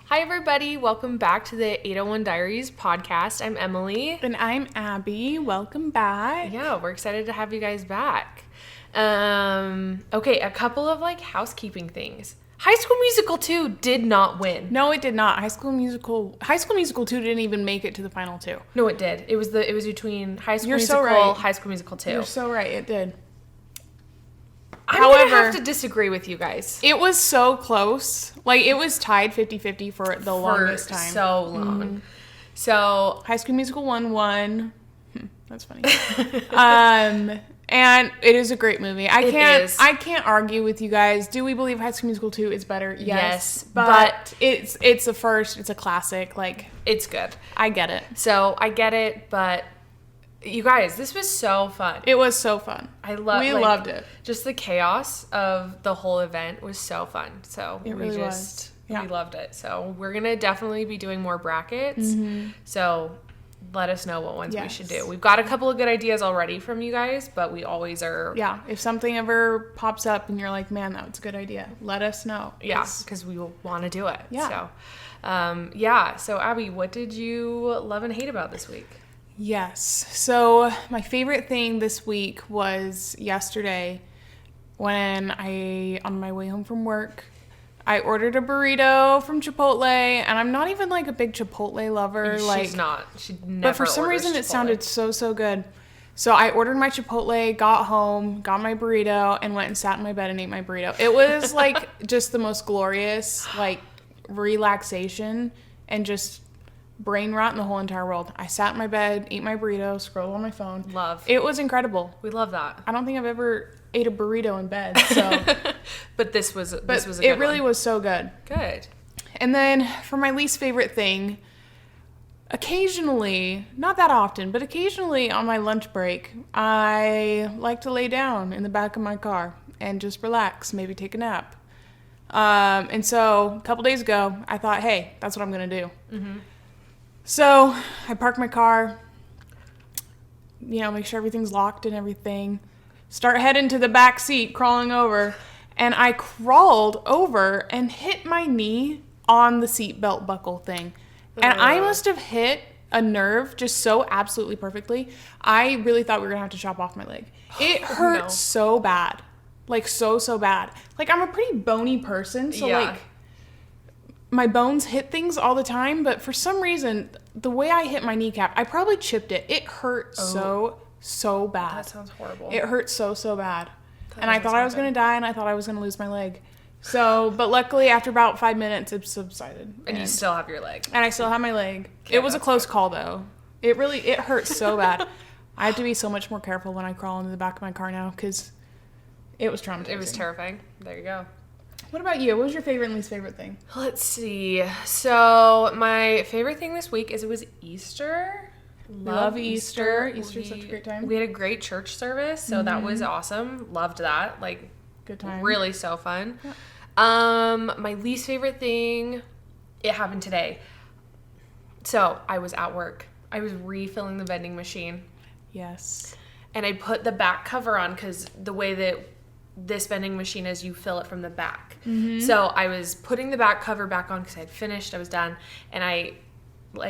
Hi, everybody. Welcome back to the 801 Diaries podcast. I'm Emily. And I'm Abby. Welcome back. Yeah, we're excited to have you guys back. Okay, a couple of housekeeping things. High School Musical 2 did not win. No, it did not. High School Musical 2 didn't even make it to the final two. No, it did. It was between High School You're Musical, so right. High School Musical 2. You're so right. It did. I'm going to have to disagree with you guys. It was so close. It was tied 50-50 for the longest time. So long. Mm-hmm. So High School Musical 1 won. That's funny. And it is a great movie. I can't argue with you guys. Do we believe High School Musical 2 is better? Yes. But it's a first. It's a classic. It's good. I get it. So I get it, but you guys, this was so fun. It was so fun. We loved it. Just the chaos of the whole event was so fun. So we loved it. So we're going to definitely be doing more brackets. Mm-hmm. So let us know what ones we should do. We've got a couple of good ideas already from you guys, but we always are. Yeah. If something ever pops up and you're like, man, that was a good idea, let us know. Yeah. Because we will want to do it. Yeah. So, So Abby, what did you love and hate about this week? Yes. So my favorite thing this week was yesterday when on my way home from work, I ordered a burrito from Chipotle, and I'm not even a big Chipotle lover. She's not. She never. But for some reason, it sounded so good. So I ordered my Chipotle, got home, got my burrito, and went and sat in my bed and ate my burrito. It was just the most glorious relaxation and just brain rot in the whole entire world. I sat in my bed, ate my burrito, scrolled on my phone. Love. It was incredible. We love that. I don't think I've ever ate a burrito in bed. So, but this was a good one. It really was so good. Good. And then for my least favorite thing, occasionally, not that often, but occasionally on my lunch break, I like to lay down in the back of my car and just relax, maybe take a nap. And so a couple days ago, I thought, hey, that's what I'm going to do. Mm-hmm. So I park my car, make sure everything's locked and everything, start heading to the back seat, crawling over, and I crawled over and hit my knee on the seatbelt buckle thing. And I must have hit a nerve just so absolutely perfectly. I really thought we were going to have to chop off my leg. It hurt so bad. So bad. I'm a pretty bony person, so my bones hit things all the time, but for some reason, the way I hit my kneecap, I probably chipped it. It hurt so bad. That sounds horrible. It hurt so bad. And I thought I was going to die, and I thought I was going to lose my leg. So, but luckily, after about 5 minutes, it subsided. And you still have your leg. And I still have my leg. It was a close call, though. It hurt so bad. I have to be so much more careful when I crawl into the back of my car now, because it was traumatizing. It was terrifying. There you go. What about you? What was your favorite and least favorite thing? Let's see. So my favorite thing this week is it was Easter. Love Easter. Easter's such a great time. We had a great church service, so that was awesome. Loved that. Good time. Really so fun. Yeah. My least favorite thing, it happened today. So I was at work. I was refilling the vending machine. Yes. And I put the back cover on because the way that this vending machine is, you fill it from the back. Mm-hmm. So I was putting the back cover back on because I had finished, I was done, and I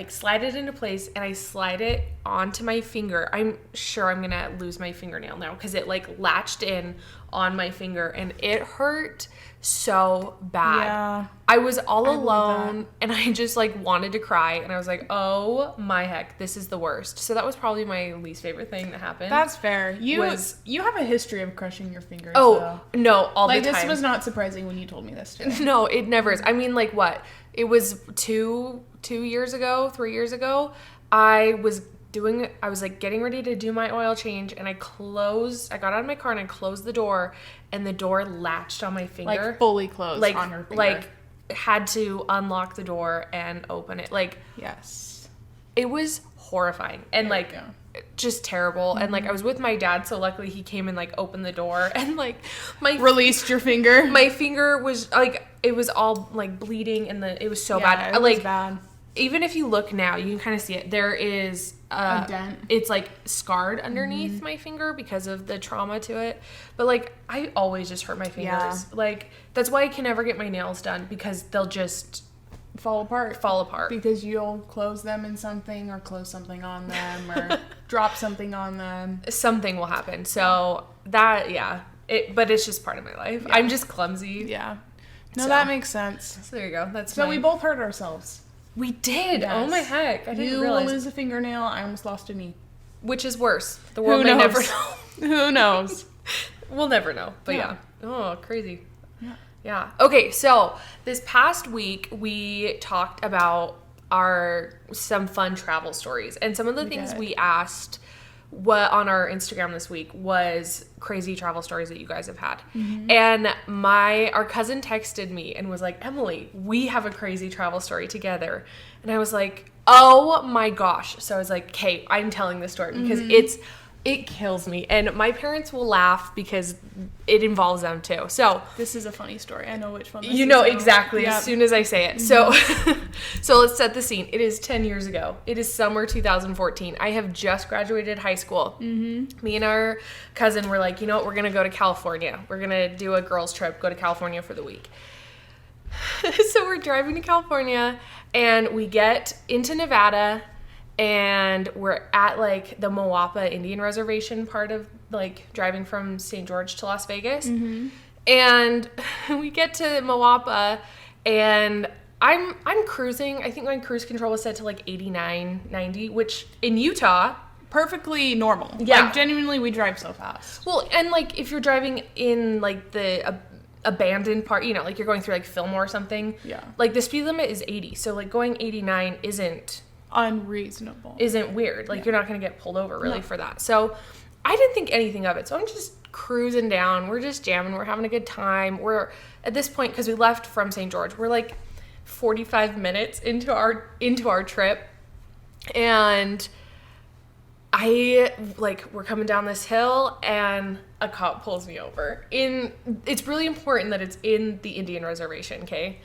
slide it into place, and I slide it onto my finger. I'm sure I'm gonna lose my fingernail now because it latched in on my finger, and it hurt so bad. Yeah. I was all alone, and I just wanted to cry, and I was like, oh my heck, this is the worst. So that was probably my least favorite thing that happened. That's fair. You have a history of crushing your fingers. Oh, so. No, all the time. This was not surprising when you told me this today. No, it never is. I mean, what? It was 3 years ago, I was getting ready to do my oil change, and I got out of my car and I closed the door, and the door latched on my finger. Fully closed on her finger. Had to unlock the door and open it. Yes. It was horrifying and just terrible. Mm-hmm. And I was with my dad, so luckily he came and opened the door and released your finger. My finger was it was all bleeding, and it was so bad. It was bad. Even if you look now, you can kind of see it. There is a dent. It's scarred underneath my finger because of the trauma to it. But I always just hurt my fingers. Yeah. That's why I can never get my nails done, because they'll just fall apart. Because you'll close them in something or close something on them or drop something on them. Something will happen. So that, but it's just part of my life. Yeah. I'm just clumsy. Yeah. No, that makes sense. So there you go. We both hurt ourselves. We did. Yes. Oh my heck. I didn't realize. You lose a fingernail. I almost lost a knee. Which is worse? The world may never know. Who knows? We'll never know. But yeah. Oh, crazy. Yeah. Okay, so this past week we talked about some fun travel stories. And some of the things we asked on our Instagram this week was crazy travel stories that you guys have had. Mm-hmm. And our cousin texted me and was like, Emily, we have a crazy travel story together. And I was like, oh my gosh. So I was like, okay, I'm telling this story because it kills me. And my parents will laugh because it involves them too. So this is a funny story. I know which one this is. You know exactly as soon as I say it. Mm-hmm. So let's set the scene. It is 10 years ago. It is summer 2014. I have just graduated high school. Mm-hmm. Me and our cousin were like, you know what? We're going to go to California. We're going to do a girls trip, go to California for the week. So we're driving to California and we get into Nevada. And we're at, like, the Moapa Indian Reservation part of, like, driving from St. George to Las Vegas. Mm-hmm. And we get to Moapa, and I'm cruising. I think my cruise control was set to, like, 89, 90, which in Utah... perfectly normal. Yeah. Like, genuinely, we drive so fast. Well, and, like, if you're driving in, like, the... abandoned part, you know, like, you're going through, like, Fillmore or something. Yeah. Like, the speed limit is 80, so, like, going 89 isn't weird. Like, you're not going to get pulled over really for that. So I didn't think anything of it. So I'm just cruising down. We're just jamming. We're having a good time. We're at this point, because we left from St. George, we're like 45 minutes into our trip. And we're coming down this hill and a cop pulls me over. It's really important that it's in the Indian reservation, okay?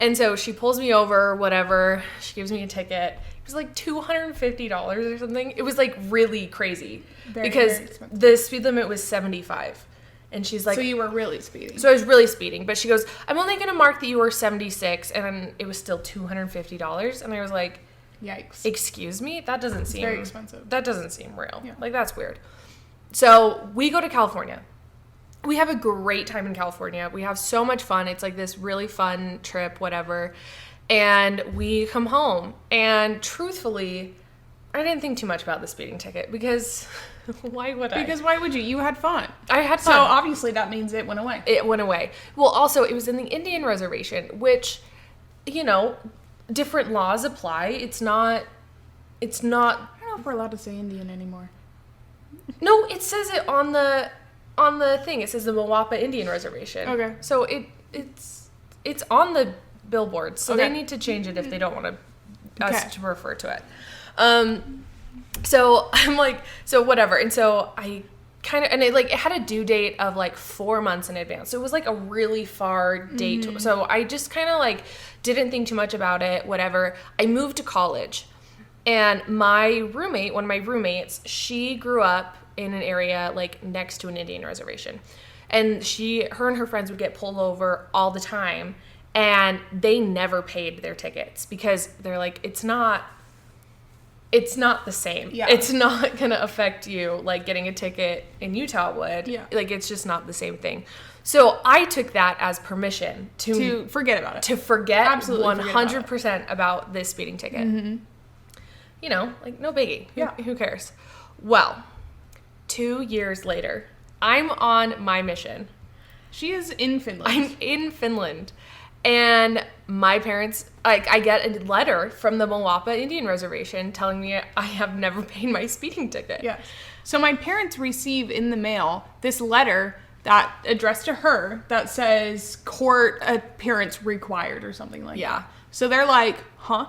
And so she pulls me over, whatever. She gives me a ticket. It was like $250 or something. It was like really crazy because the speed limit was 75. And she's like... So you were really speeding. So I was really speeding. But she goes, I'm only going to mark that you were 76. And it was still $250. And I was like... Yikes. Excuse me? That doesn't seem... very expensive. That doesn't seem real. Yeah. Like, that's weird. So we go to California. We have a great time in California. We have so much fun. It's like this really fun trip, whatever. And we come home. And truthfully, I didn't think too much about the speeding ticket because why would I? Because why would you? You had fun. I had fun. So obviously that means it went away. It went away. Well, also, it was in the Indian reservation, which, you know, different laws apply. It's not... I don't know if we're allowed to say Indian anymore. No, it says it on the thing. It says the Moapa Indian Reservation. Okay. So it's on the billboards. So they need to change it if they don't want us to refer to it. So I'm like, so whatever. And so I kind of, and it had a due date of like 4 months in advance. So it was like a really far date. Mm-hmm. So I just kind of like didn't think too much about it, whatever. I moved to college. And my roommate, one of my roommates, she grew up in an area like next to an Indian reservation. And her and her friends would get pulled over all the time. And they never paid their tickets because they're like, it's not the same. Yeah. It's not going to affect you like getting a ticket in Utah would. Yeah. Like, it's just not the same thing. So I took that as permission to forget about it. To forget absolutely 100% about this speeding ticket. Mm-hmm. You know, like, no biggie. Who cares? Well, 2 years later, I'm on my mission. She is in Finland. I'm in Finland. And my parents, like, I get a letter from the Moapa Indian Reservation telling me I have never paid my speeding ticket. Yeah. So my parents receive in the mail this letter that addressed to her that says court appearance required or something like that. So they're like, huh?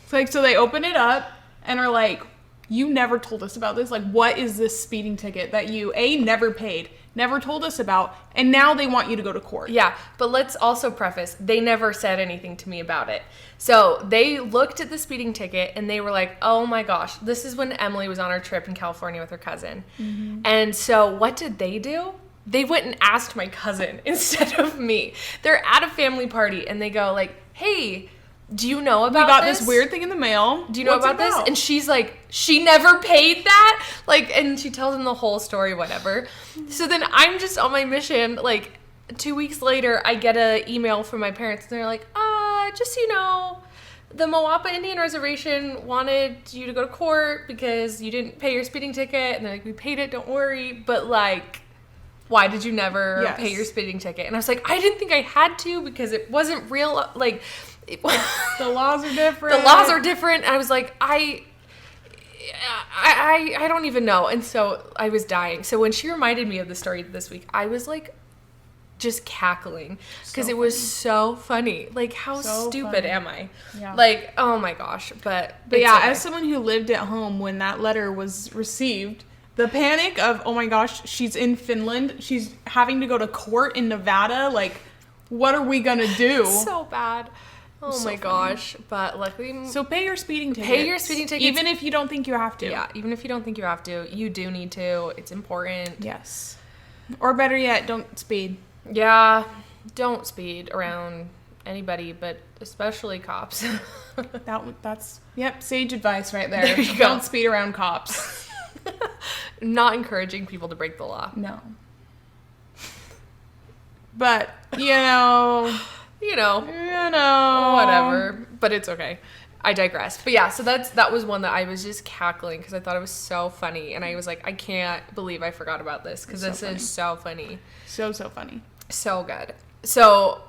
It's like, so they open it up and are like, you never told us about this. Like, what is this speeding ticket that you, never paid, never told us about, and now they want you to go to court? Yeah, but let's also preface, they never said anything to me about it. So they looked at the speeding ticket and they were like, oh my gosh, this is when Emily was on her trip in California with her cousin. Mm-hmm. And so what did they do? They went and asked my cousin instead of me. They're at a family party and they go like, hey, do you know about We got this? this weird thing in the mail. Do you know about this? And she's like, she never paid that? Like, and she tells him the whole story, whatever. So then I'm just on my mission. Like, 2 weeks later, I get an email from my parents. And they're like, just so you know, the Moapa Indian Reservation wanted you to go to court because you didn't pay your speeding ticket. And they're like, we paid it, don't worry. But, like, why did you never pay your speeding ticket? And I was like, I didn't think I had to because it wasn't real. Like, the laws are different. The laws are different. I was like, I don't even know. And so I was dying. So when she reminded me of the story this week, I was like just cackling because it was so funny. Like, how stupid am I? Yeah. Like, oh my gosh. But yeah, okay. As someone who lived at home when that letter was received, the panic of, oh my gosh, she's in Finland. She's having to go to court in Nevada. Like, what are we going to do? So bad. Oh my gosh. But luckily... So pay your speeding tickets. Pay your speeding tickets. Even if you don't think you have to. Yeah, even if you don't think you have to. You do need to. It's important. Yes. Or better yet, don't speed. Yeah. Don't speed around anybody, but especially cops. That's... Yep, sage advice right there. There you go. Don't speed around cops. Not encouraging people to break the law. No. But, you know... whatever. But it's okay. I digress. But yeah, so that was one that I was just cackling because I thought it was so funny. And I was like, I can't believe I forgot about this because this is so funny. So funny. So good. So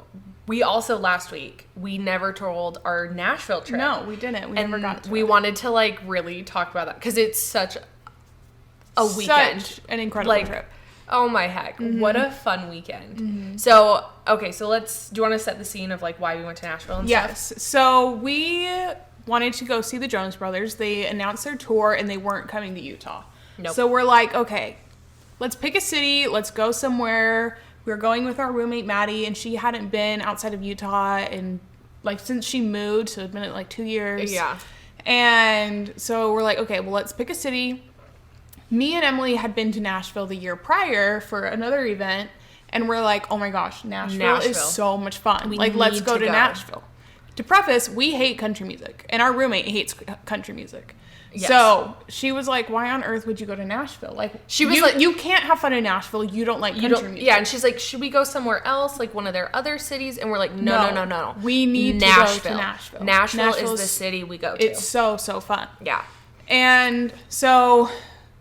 we also, last week, we never told our Nashville trip. No, we didn't. We never got to we wanted to, like, really talk about that because it's such a weekend. Such an incredible trip. Oh my heck. Mm-hmm. What a fun weekend. Mm-hmm. So, okay, so do you want to set the scene of, like, why we went to Nashville and stuff? Yes. So we wanted to go see the Jonas Brothers. They announced their tour and they weren't coming to Utah. Nope. So we're like, okay, let's pick a city. Let's go somewhere. We were going with our roommate, Maddie, and she hadn't been outside of Utah and, like, since she moved. So it'd been, like, 2 years. Yeah. And so we're like, okay, well, let's pick a city. Me and Emily had been to Nashville the year prior for another event, and we're like, oh my gosh, Nashville. Is so much fun. Let's go to Nashville. To preface, we hate country music, and our roommate hates country music. Yes. So she was like, why on earth would you go to Nashville? Like, she was like, you can't have fun in Nashville. You don't like country music. Yeah, and she's like, should we go somewhere else, like one of their other cities? And we're like, no. We need to go to Nashville. Nashville is the city we go to. It's so fun. Yeah. And so...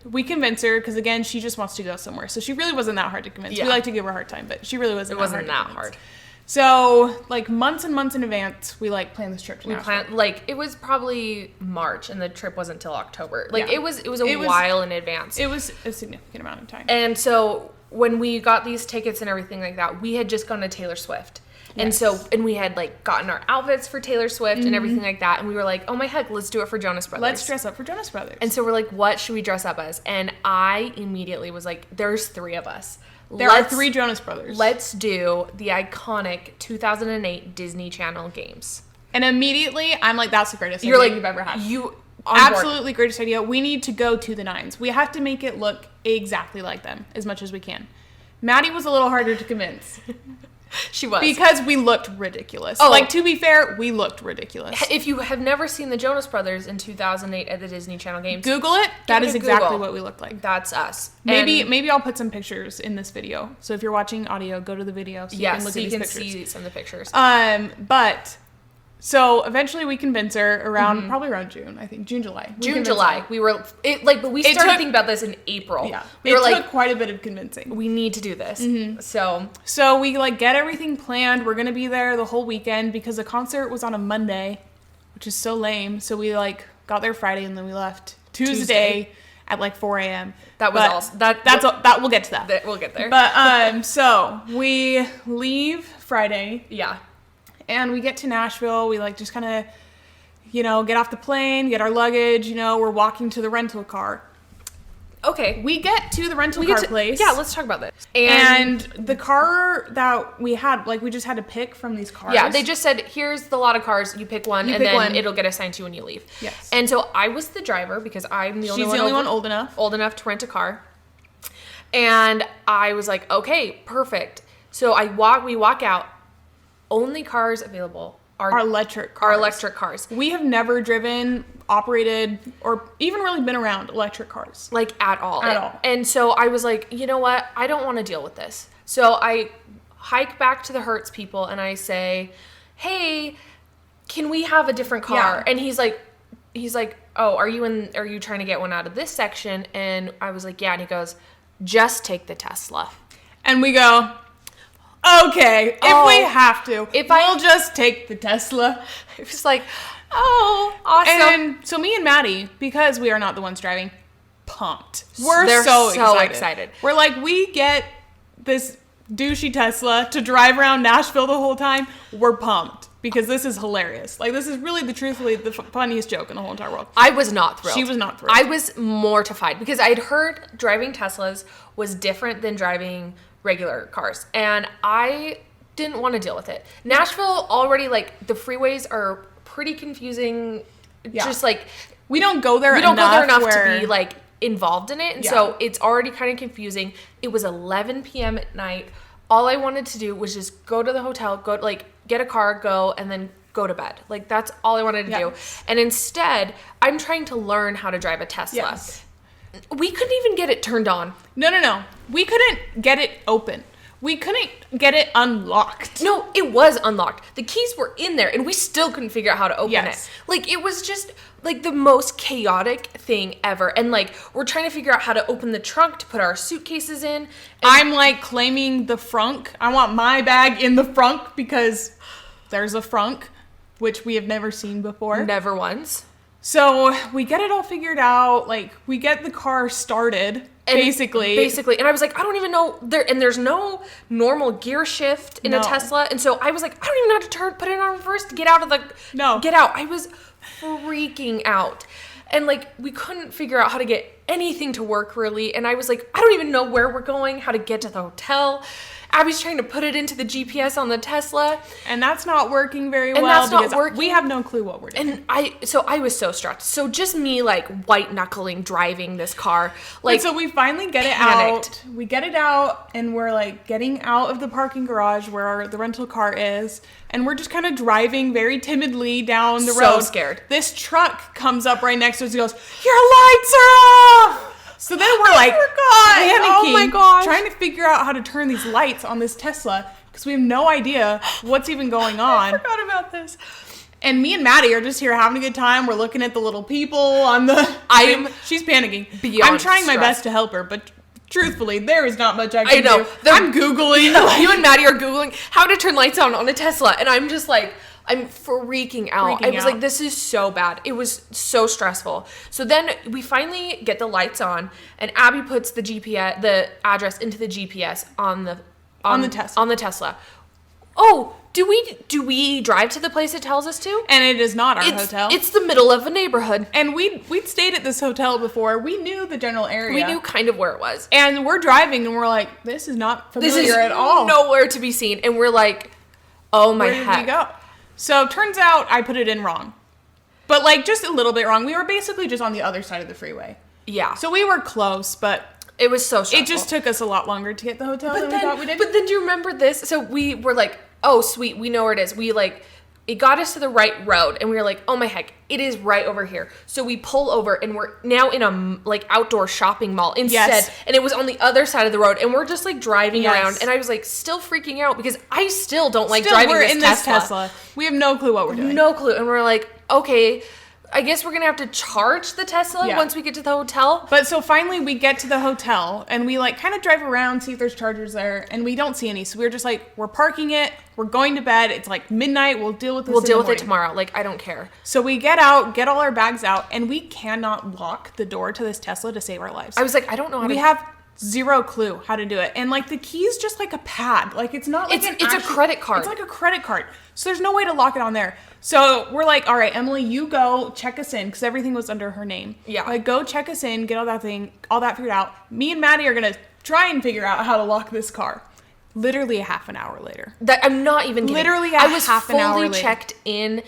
we convinced her because, again, she just wants to go somewhere. So she really wasn't that hard to convince. Yeah. We like to give her a hard time, but she really wasn't that hard. So, like, months and months in advance, we, like, planned this trip to Nashville. It was probably March, and the trip wasn't till October. Like, it was a while in advance. It was a significant amount of time. And so when we got these tickets and everything like that, we had just gone to Taylor Swift. Yes. And we had, like, gotten our outfits for Taylor Swift and everything like that. And we were like, oh my heck, let's do it for Jonas Brothers. Let's dress up for Jonas Brothers. And so we're like, what should we dress up as? And I immediately was like, there's 3 of us. There are 3 Jonas Brothers. Let's do the iconic 2008 Disney Channel games. And immediately, I'm like, that's the greatest idea you've ever had. Absolutely greatest idea. We need to go to the 9s. We have to make it look exactly like them as much as we can. Maddie was a little harder to convince. She was. Because we looked ridiculous. Oh. Like, to be fair, we looked ridiculous. If you have never seen the Jonas Brothers in 2008 at the Disney Channel games, Google it. That is exactly what we looked like. That's us. Maybe I'll put some pictures in this video. So if you're watching audio, go to the video so you can look at these pictures. See some of the pictures. So eventually we convinced her probably around June, I think. July. July. But we started thinking about this in April. Yeah. It took quite a bit of convincing. We need to do this. Mm-hmm. So we, like, get everything planned. We're going to be there the whole weekend because the concert was on a Monday, which is so lame. So we, like, got there Friday and then we left Tuesday at, like, 4 a.m. That was awesome. We'll get to that. We'll get there. But, so we leave Friday. Yeah. And we get to Nashville, we, like, just kind of, get off the plane, get our luggage, we're walking to the rental car. Okay. We get to the rental car place. Yeah, let's talk about this. And the car that we had, like, we just had to pick from these cars. Yeah, they just said, here's the lot of cars, you pick one, it'll get assigned to you when you leave. Yes. And so I was the driver because I'm the only one. She's the only one old enough. Old enough to rent a car. And I was like, okay, perfect. So we walk out. Only cars available our electric cars. Our electric cars. We have never driven, operated, or even really been around electric cars. Like, at all. At all. And so I was like, you know what? I don't want to deal with this. So I hike back to the Hertz people and I say, hey, can we have a different car? Yeah. And he's like, oh, are you trying to get one out of this section? And I was like, yeah. And he goes, just take the Tesla. And we go, okay, if we have to, we'll just take the Tesla. It was like, oh, awesome. And so me and Maddie, because we are not the ones driving, pumped. They're so excited. We're like, we get this douchey Tesla to drive around Nashville the whole time. We're pumped because this is hilarious. Like, this is really truthfully the funniest joke in the whole entire world. I was not thrilled. She was not thrilled. I was mortified because I'd heard driving Teslas was different than driving regular cars, and I didn't want to deal with it. Nashville already, like, the freeways are pretty confusing. Yeah. Just like, we don't go there enough to be like involved in it, and so it's already kind of confusing. It was 11 p.m. at night. All I wanted to do was just go to the hotel, get a car, go, and then go to bed. Like, that's all I wanted to do. And instead, I'm trying to learn how to drive a Tesla. Yes. We couldn't even get it turned on. No. We couldn't get it open. We couldn't get it unlocked. No, it was unlocked. The keys were in there, and we still couldn't figure out how to open it. Like, it was just, like, the most chaotic thing ever. And, like, we're trying to figure out how to open the trunk to put our suitcases in. I'm, like, claiming the frunk. I want my bag in the frunk because there's a frunk, which we have never seen before. Never once. So we get it all figured out. Like, we get the car started, basically. And I was like, I don't even know. There's no normal gear shift in a Tesla. And so I was like, I don't even know how to put it on reverse to get out of the... No. Get out. I was freaking out. And, like, we couldn't figure out how to get anything to work, really. And I was like, I don't even know where we're going, how to get to the hotel. Abby's trying to put it into the GPS on the Tesla. And that's not working very well because we have no clue what we're doing. And I was so stressed. So just me, like, white knuckling driving this car. Like, and so we finally get it out. We get it out and we're, like, getting out of the parking garage where the rental car is. And we're just kind of driving very timidly down the road. So scared. This truck comes up right next to us and goes, "Your lights are off!" So then we're like, panicking, oh my gosh, trying to figure out how to turn these lights on this Tesla because we have no idea what's even going on. I forgot about this. And me and Maddie are just here having a good time. We're looking at the little people on the... She's panicking. I'm trying my best to help her, but truthfully, there is not much I can do. I'm Googling. You and Maddie are Googling how to turn lights on a Tesla. And I'm just like... I'm freaking out. I was like, this is so bad. It was so stressful. So then we finally get the lights on, and Abby puts the address into the GPS on the Tesla. Oh, do we drive to the place it tells us to? And it is not our hotel. It's the middle of a neighborhood. And we'd stayed at this hotel before. We knew the general area. We knew kind of where it was. And we're driving, and we're like, this is not familiar at all. Nowhere to be seen. And we're like, oh my heck. Where did we go? So turns out I put it in wrong. But, like, just a little bit wrong. We were basically just on the other side of the freeway. Yeah. So we were close, but... It was so stressful. It just took us a lot longer to get the hotel than we thought we did. But then do you remember this? So we were like, oh, sweet, we know where it is. It got us to the right road, and we were like, oh my heck, it is right over here. So we pull over, and we're now in a, like, outdoor shopping mall instead. Yes. And it was on the other side of the road, and we're just, like, driving around. And I was, like, still freaking out because I still don't like driving this Tesla. We have no clue what we're doing. No clue. And we're like, okay, I guess we're going to have to charge the Tesla once we get to the hotel. But so finally we get to the hotel and we like kind of drive around, see if there's chargers there, and we don't see any. So we're just like, we're parking it. We're going to bed. It's like midnight. We'll deal with this. We'll deal with it tomorrow. Like, I don't care. So we get out, get all our bags out, and we cannot lock the door to this Tesla to save our lives. I was like, I don't know how to. We have zero clue how to do it. And like the key is just like a pad. Like it's not like it's a credit card. It's like a credit card. So there's no way to lock it on there. So we're like, all right, Emily, you go check us in because everything was under her name. Yeah. Like go check us in, get all that figured out. Me and Maddie are going to try and figure out how to lock this car. Literally a half an hour later. That I'm not even kidding. Literally half an hour later. I was fully checked in.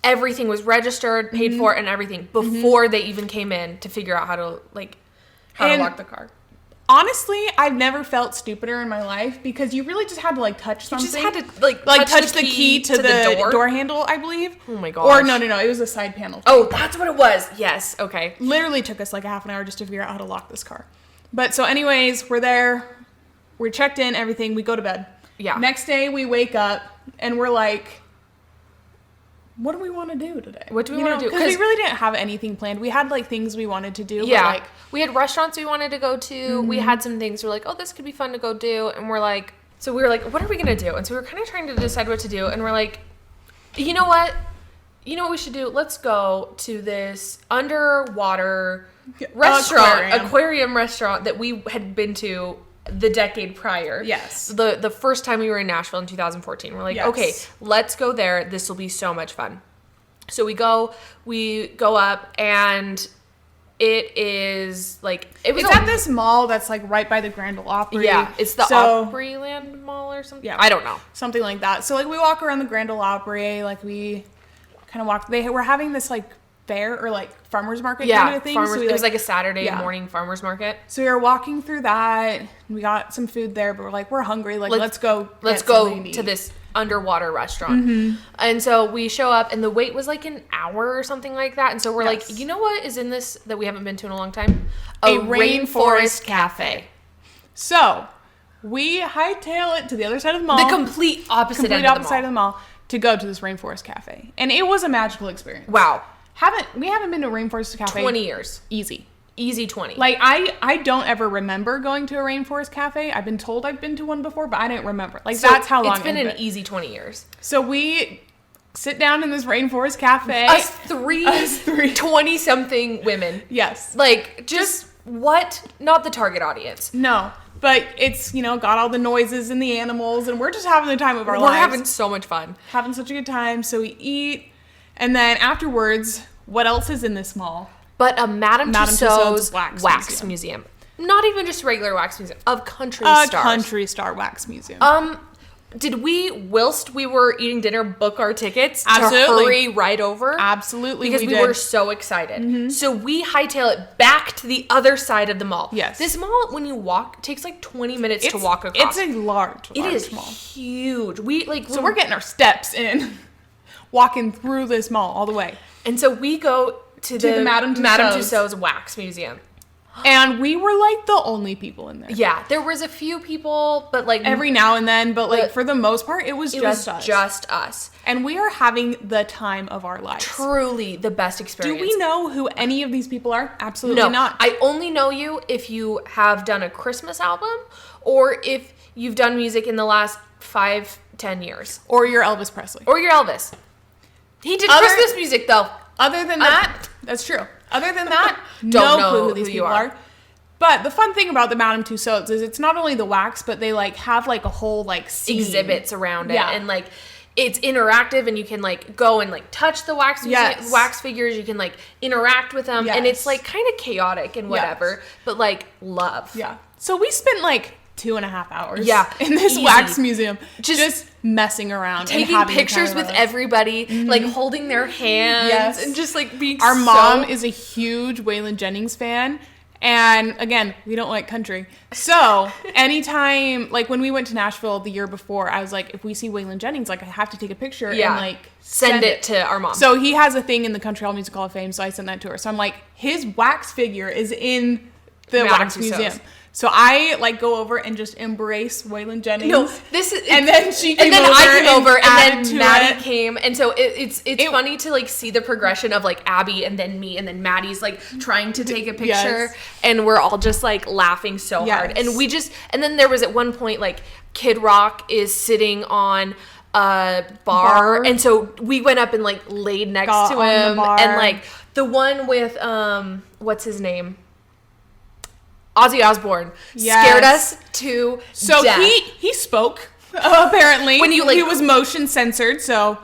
Everything was registered, paid for, and everything before they even came in to figure out how to lock the car. Honestly, I've never felt stupider in my life because you really just had to, like, touch something. You just had to, like touch the key to the door handle, I believe. Oh my gosh. Or no, it was a side panel. Oh, that's what it was. Yes, okay. Literally took us like a half an hour just to figure out how to lock this car. But so anyways, we're there. We're checked in, everything. We go to bed. Yeah. Next day, we wake up and we're like, what do we want to do today? What do we want to do? Because we really didn't have anything planned. We had, like, things we wanted to do. Yeah. But, like, we had restaurants we wanted to go to. We had some things we're like, oh, this could be fun to go do. And we're like, so we were like, what are we going to do? And so we were kind of trying to decide what to do. And we're like, you know what? You know what we should do? Let's go to this underwater restaurant, aquarium restaurant that we had been to the decade prior. Yes. The first time we were in Nashville in 2014. We're like, okay, let's go there. This will be so much fun. So we go up, and it is like it's at this mall that's like right by the Grand Ole Opry. Yeah, it's the Opryland Mall or something. Yeah, I don't know, something like that. So like we walk around the Grand Ole Opry, like we kind of walk. They were having this like fair or like farmers market kind of thing. So it was like a Saturday morning farmers market. So we were walking through that. We got some food there, but we're like, we're hungry. Like, let's go to this underwater restaurant. And so we show up, and the wait was like an hour or something like that. And so we're like, you know what is in this that we haven't been to in a long time? A rainforest cafe. So we hightail it to the other side of the mall. The complete opposite side of the mall to go to this rainforest cafe. And it was a magical experience. Wow. We haven't been to a rainforest cafe 20 years. Easy 20. Like I don't ever remember going to a rainforest cafe. I've been told I've been to one before, but I didn't remember. Like, so that's how long it's been. An easy 20 years. So we sit down in this rainforest cafe. Us three 20-something women. Yes. Like, just what? Not the target audience. No. But it's, got all the noises and the animals, and we're just having the time of our lives. We're having so much fun. Having such a good time. So we eat, and then afterwards, what else is in this mall? But a Madame Tussauds wax museum. Not even just regular wax museum, of country stars. A country star wax museum. Did we, whilst we were eating dinner, book our tickets Absolutely. to hurry right over? Absolutely, because we were so excited. So we hightail it back to the other side of the mall. Yes. This mall, when you walk, takes like 20 minutes to walk across. It's a large It is mall. Huge. So we're getting our steps in, walking through this mall all the way. And so we go to the Madame Tussauds wax museum. And we were like the only people in there. Yeah, there was a few people, but like every now and then, but like for the most part, it was just us. And we are having the time of our lives. Truly the best experience. Do we know who any of these people are? Absolutely not. I only know you if you have done a Christmas album or if you've done music in the last 5-10 years. Or you're Elvis Presley. Or you're Elvis. He did Christmas music though. Other than that, that's true. Other than that, no clue who these people are. But the fun thing about the Madame Tussauds is it's not only the wax, but they like have like a whole like scene. Exhibits around it, and like it's interactive, and you can like go and like touch the wax figures. You can like interact with them, and it's like kind of chaotic and whatever, but like love. Yeah. So we spent like 2.5 hours in this wax museum just messing around, taking and pictures with everybody, like holding their hands and just like being Our mom is a huge Waylon Jennings fan, and again, we don't like country, so anytime, like when we went to Nashville the year before, I was like, if we see Waylon Jennings, like I have to take a picture and like send it to our mom. So he has a thing in the Country Hall Music Hall of Fame, so I sent that to her. So I'm like, his wax figure is in the wax museum. So I like go over and just embrace Waylon Jennings. No, this is, and then she came and then over I came over, and then Maddie it. came, and so it's funny to like see the progression of like Abby and then me and then Maddie's like trying to take a picture, and we're all just like laughing so hard, and then there was at one point like Kid Rock is sitting on a bar, and so we went up and like laid next to him, and like the one with what's his name? Ozzy Osbourne scared us to death. he spoke apparently when you like he was motion censored, so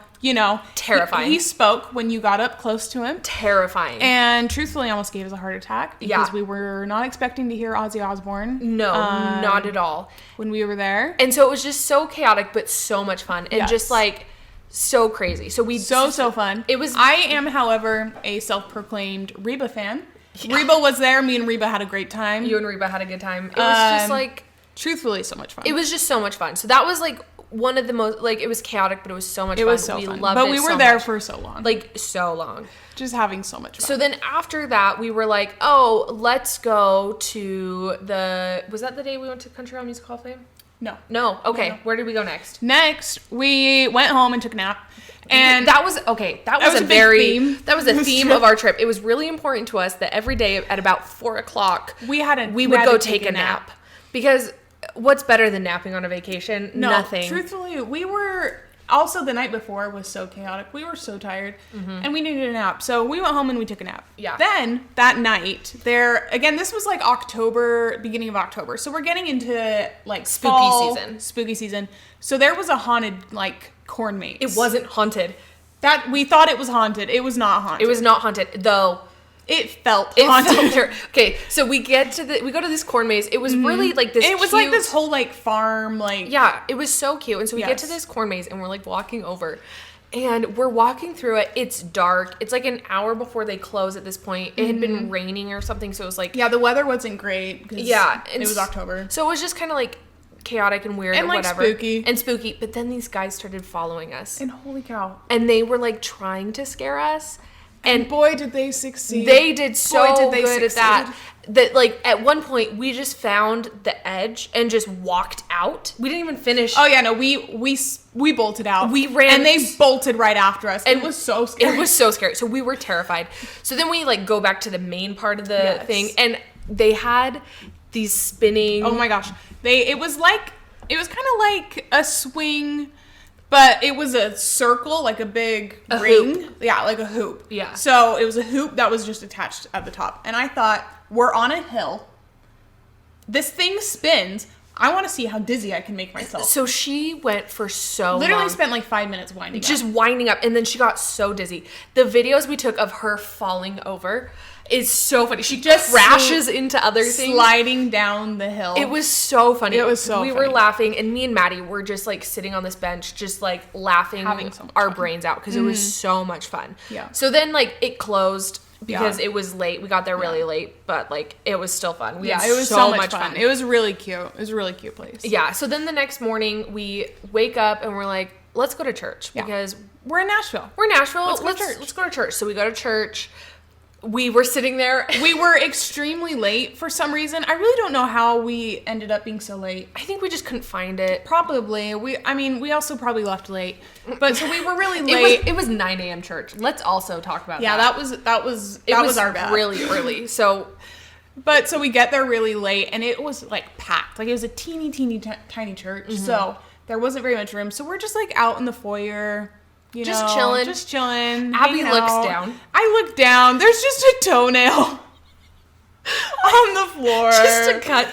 terrifying. He spoke when you got up close to him. Terrifying. And truthfully almost gave us a heart attack because we were not expecting to hear Ozzy Osbourne. No, not at all. When we were there. And so it was just so chaotic but so much fun and just like so crazy. So we so fun. It was I am, however, a self-proclaimed Reba fan. Yeah. Reba was there. Me and Reba had a great time. You and Reba had a good time. It was just like... Truthfully, so much fun. It was just so much fun. So that was like one of the most... Like, it was chaotic, but it was so much fun. It was so fun. But we were there for so long. Like, so long. Just having so much fun. So then after that, we were like, oh, let's go to the... Was that the day we went to Country Round Music Hall of Fame? No. Okay. No. Where did we go next? Next, we went home and took a nap. And that was okay. That was a very theme. That was a theme of our trip. It was really important to us that every day at about 4:00 we would go take a nap. Because what's better than napping on a vacation? No, nothing. Truthfully, we were also the night before was so chaotic. We were so tired, and we needed a nap. So we went home and we took a nap. Yeah. Then that night, this was like October, beginning of October. So we're getting into like spooky season. So there was a haunted like corn maze. It wasn't haunted. That we thought it was haunted. It was not haunted. It was not haunted, though. It felt haunted. Okay, so we go to this corn maze. It was really like this. It was like this whole like farm, like yeah. It was so cute, and so we get to this corn maze, and we're like walking over, and we're walking through it. It's dark. It's like an hour before they close at this point. It had been raining or something, so it was like the weather wasn't great. It was October, so it was just kind of like chaotic and weird and or like whatever. spooky. But then these guys started following us, and holy cow, and they were like trying to scare us. And boy, did they succeed. They did so good at that. That, like, at one point, we just found the edge and just walked out. We didn't even finish. Oh, yeah, no, we bolted out. We ran. And they bolted right after us. And it was so scary. It was so scary. So we were terrified. So then we, like, go back to the main part of the thing. And they had these spinning. Oh, my gosh. It was kind of like a swing... But it was a circle, like a big ring. Hoop. Yeah, like a hoop. Yeah. So it was a hoop that was just attached at the top. And I thought, we're on a hill. This thing spins. I want to see how dizzy I can make myself. So she went for so Literally long. spent like 5 minutes winding up. Just winding up. And then she got so dizzy. The videos we took of her falling over is so funny. She just crashes into other things. Sliding down the hill. It was so funny. It was so funny. We were laughing, and me and Maddie were just like sitting on this bench, just like laughing our brains out because it was so much fun. Yeah. So then like it closed because it was late. We got there really late, but like it was still fun. We had it was so much fun. It was really cute. It was a really cute place. Yeah. So then the next morning we wake up and we're like, let's go to church because we're in Nashville. Let's go to church. So we go to church. We were sitting there. We were extremely late for some reason. I really don't know how we ended up being so late. I think we just couldn't find it. Probably. We also probably left late. But so we were really late. It was 9 a.m. church. Let's also talk about that. Yeah, that was our bad. Really early. So we get there really late and it was like packed. Like it was a teeny tiny church. So there wasn't very much room. So we're just like out in the foyer. Just chilling. Abby looks down. I look down. There's just a toenail on the floor. Just a cut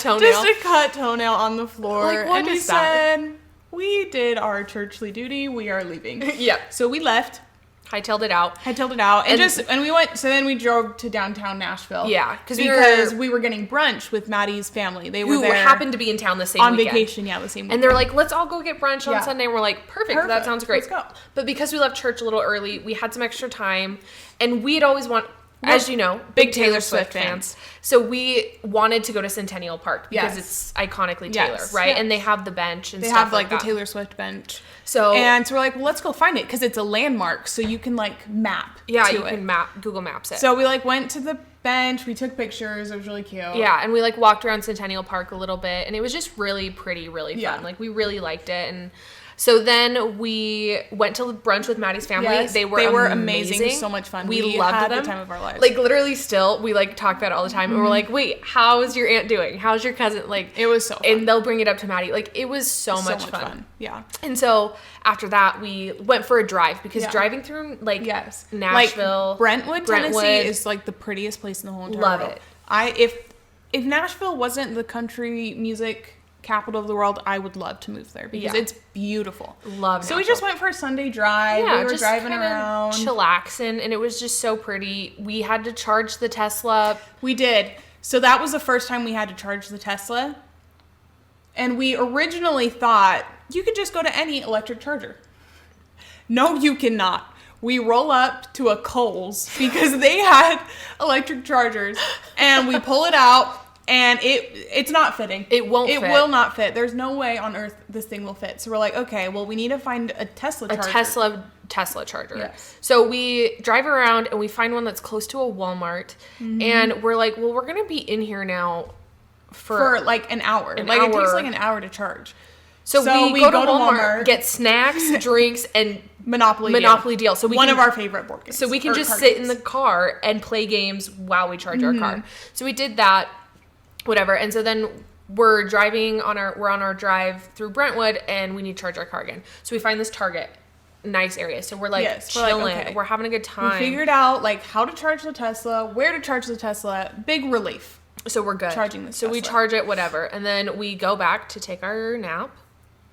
toenail on the floor. Like, what is that? Said, we did our churchly duty. We are leaving. Yeah. So we left. Hightailed it out. And we went, so then we drove to downtown Nashville. Yeah. Because we were getting brunch with Maddie's family. They were there. Who happened to be in town the same weekend. On vacation, the same weekend. And they're like, let's all go get brunch on Sunday. And we're like, perfect. That sounds great. Let's go. But because we left church a little early, we had some extra time. And we'd always as you know, big Taylor Swift fans. So we wanted to go to Centennial Park because it's iconically Taylor, right? Yes. And they have the bench and stuff like that. They have the Taylor Swift bench. And so we're like, well, let's go find it because it's a landmark. So you can like map can Google Maps it. So we like went to the bench. We took pictures. It was really cute. Yeah. And we like walked around Centennial Park a little bit and it was just really pretty, really fun. Like we really liked it. And so then we went to brunch with Maddie's family. Yes, they were amazing. It was so much fun. We loved them. The time of our lives. Like literally still, we like talk about it all the time. And we're like, wait, how is your aunt doing? How's your cousin? Like it was so fun. And they'll bring it up to Maddie. Like it was so much fun. Yeah. And so after that, we went for a drive because driving through like Nashville, like Brentwood, Tennessee is like the prettiest place in the whole entire world. Love it. If Nashville wasn't the country music capital of the world, I would love to move there because it's beautiful. Love So Nashville. We just went for a Sunday drive. We were just driving around, chillaxing, and it was just so pretty. We had to charge the Tesla. We did. So that was the first time we had to charge the Tesla. And we originally thought you could just go to any electric charger. No, you cannot. we roll up to a Kohl's because they had electric chargers, and we pull it out, and it's not fitting. It won't fit. It will not fit. There's no way on earth this thing will fit. So we're like, okay, well, we need to find a Tesla charger. Tesla charger. Yes. So we drive around and we find one that's close to a Walmart, and we're like, well, we're gonna be in here now for like an hour. It takes like an hour to charge. So we go to Walmart, get snacks, drinks, and Monopoly deal. So one of our favorite board games. So we can just sit in the car and play games while we charge our car. So we did that, whatever. And so then we're on our drive through Brentwood, and we need to charge our car again. So we find this Target, nice area. So we're like chilling. We're having a good time. We figured out like how to charge the Tesla, where to charge the Tesla. Big relief. So we're good. Charging this So Tesla. we charge it, whatever. And then we go back to take our nap.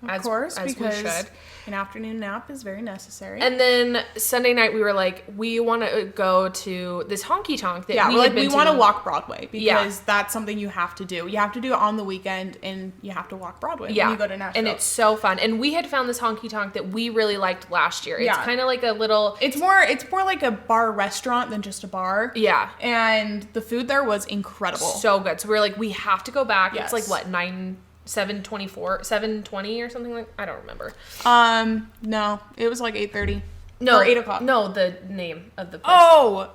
Of course, as because we should. An afternoon nap is very necessary. And then Sunday night we were like, we want to go to this honky tonk that we want to walk Broadway because that's something you have to do. You have to do it on the weekend, and you have to walk Broadway when you go to Nashville. And it's so fun. And we had found this honky tonk that we really liked last year. It's kind of like a little... It's more like a bar restaurant than just a bar. Yeah. And the food there was incredible. So good. So we were like, we have to go back. Yes. It's like, what, 7:20 or something like, I don't remember. No, it was like 8:30. No, or 8 o'clock. No, the name of the place. Oh,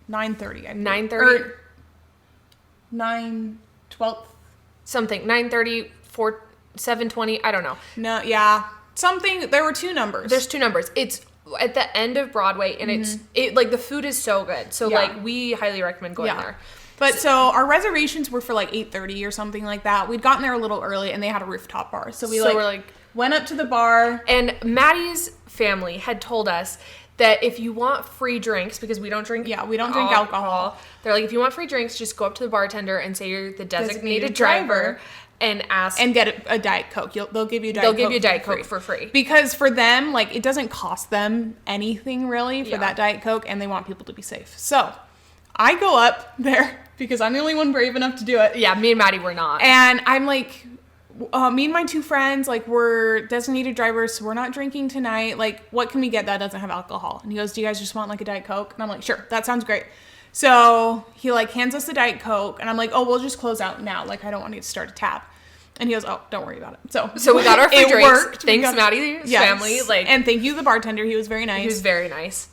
9:30. 9:30. 9:12. Something 9:30, 7:20. I don't know. No, yeah, something. There were two numbers. There's two numbers. It's at the end of Broadway, and it like the food is so good. So like we highly recommend going there. But so our reservations were for like 8:30 or something like that. We'd gotten there a little early, and they had a rooftop bar. So we're like went up to the bar. And Maddie's family had told us that if you want free drinks, because we don't drink alcohol. They're like, if you want free drinks, just go up to the bartender and say you're the designated driver and ask and get a Diet Coke. They'll give you a Diet Coke. They'll give you a Diet Coke for free. Because for them, like it doesn't cost them anything really for that Diet Coke, and they want people to be safe. So I go up there because I'm the only one brave enough to do it. Yeah, me and Maddie were not. And I'm like, me and my two friends, like, we're designated drivers, so we're not drinking tonight. Like, what can we get that doesn't have alcohol? And he goes, do you guys just want, like, a Diet Coke? And I'm like, sure, that sounds great. So he, like, hands us the Diet Coke, and I'm like, oh, we'll just close out now. Like, I don't want you to start a tab. And he goes, oh, don't worry about it. So we got our free drinks. Worked. Thanks, Maddie's family. And thank you, the bartender. He was very nice. He was very nice.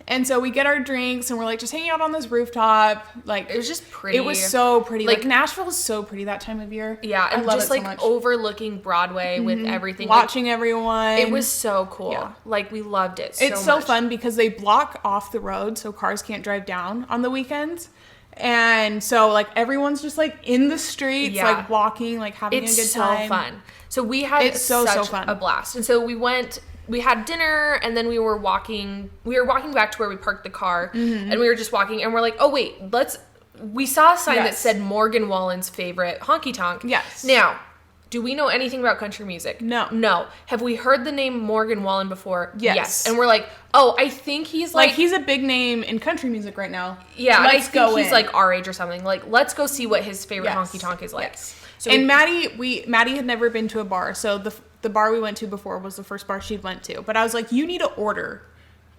And so we get our drinks, and we're like just hanging out on this rooftop. Like it was just pretty. It was so pretty. Like Nashville is so pretty that time of year. Yeah, and just like so much. Overlooking Broadway with everything, watching everyone. It was so cool. Yeah. Like we loved it. It's so fun because they block off the road so cars can't drive down on the weekends. And so like everyone's just like in the streets, like walking, like having a good time. It's so fun. So we had such fun. A blast. And so we had dinner, and then we were walking back to where we parked the car, and we were just walking, and we're like, oh wait, we saw a sign that said Morgan Wallen's favorite honky tonk. Yes. Now, do we know anything about country music? No. Have we heard the name Morgan Wallen before? Yes. And we're like, oh, I think he's like he's a big name in country music right now. Yeah, I think he's like our age or something. Like, let's go see what his favorite honky tonk is like. Yes. So Maddie had never been to a bar, so the bar we went to before was the first bar she'd went to. But I was like, you need to order